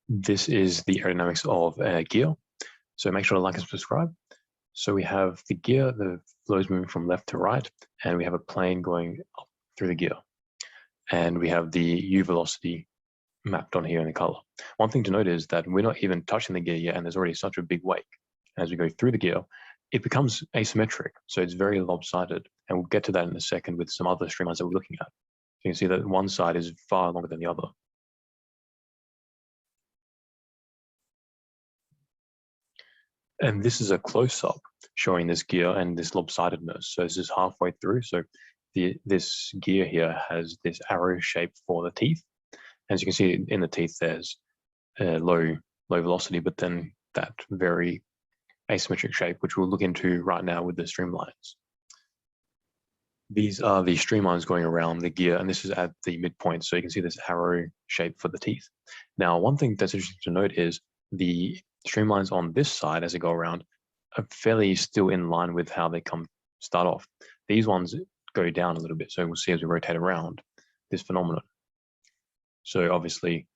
This is the aerodynamics of a gear. So make sure to like and subscribe. So we have the gear, the flow is moving from left to right, and we have a plane going up through the gear. And we have the U velocity mapped on here in the color. One thing to note is that we're not even touching the gear yet, and there's already such a big wake. As we go through the gear, it becomes asymmetric. So it's very lopsided. And we'll get to that in a second with some other streamlines that we're looking at. So you can see that one side is far longer than the other. And this is a close-up showing this gear and this lopsidedness. So this is halfway through. So this gear here has this arrow shape for the teeth. As you can see in the teeth, there's low velocity, but then that very asymmetric shape, which we'll look into right now with the streamlines. These are the streamlines going around the gear, and this is at the midpoint. So you can see this arrow shape for the teeth. Now, one thing that's interesting to note is the streamlines on this side as they go around are fairly still in line with how they start off. These ones go down a little bit. So we'll see as we rotate around this phenomenon. So obviously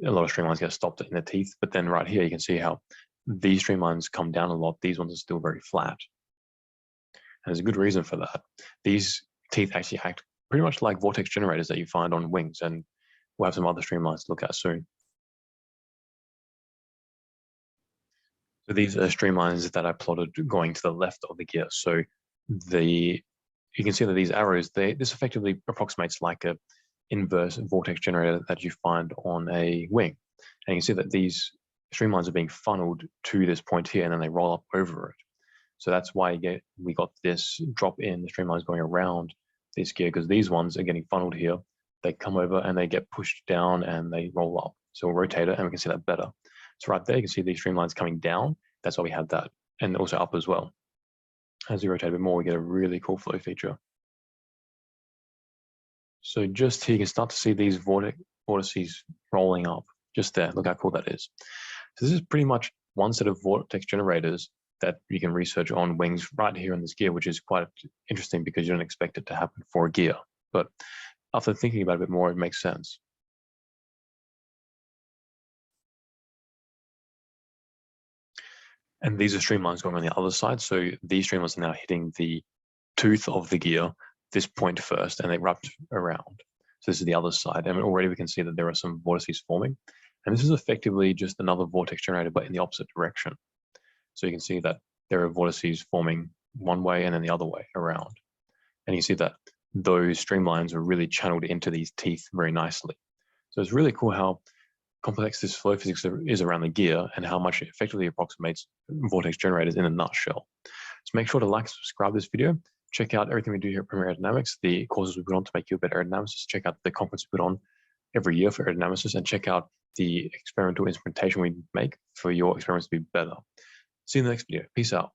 a lot of streamlines get stopped in the teeth, but then right here you can see how these streamlines come down a lot. These ones are still very flat. And there's a good reason for that. These teeth actually act pretty much like vortex generators that you find on wings, and we'll have some other streamlines to look at soon. So these are streamlines that I plotted going to the left of the gear. So you can see that these arrows, this effectively approximates like a inverse vortex generator that you find on a wing. And you can see that these streamlines are being funneled to this point here, and then they roll up over it. So that's why we got this drop in the streamlines going around this gear, because these ones are getting funneled here. They come over and they get pushed down and they roll up. So we'll rotate it and we can see that better. So right there, you can see these streamlines coming down. That's why we have that. And also up as well. As we rotate a bit more, we get a really cool flow feature. So just here, you can start to see these vortices rolling up just there. Look how cool that is. So this is pretty much one set of vortex generators that you can research on wings right here in this gear, which is quite interesting because you don't expect it to happen for a gear. But after thinking about it a bit more, it makes sense. And these are streamlines going on the other side. So these streamlines are now hitting the tooth of the gear, this point first, and they wrap around. So this is the other side. And already we can see that there are some vortices forming. And this is effectively just another vortex generator, but in the opposite direction. So you can see that there are vortices forming one way and then the other way around. And you see that those streamlines are really channeled into these teeth very nicely. So it's really cool how complex this flow physics is around the gear and how much it effectively approximates vortex generators in a nutshell. So make sure to like and subscribe this video. Check out everything we do here at Premier Aerodynamics, the courses we put on to make you a better aerodynamicist. Check out the conference we put on every year for aerodynamicists, and check out the experimental instrumentation we make for your experiments to be better. See you in the next video. Peace out.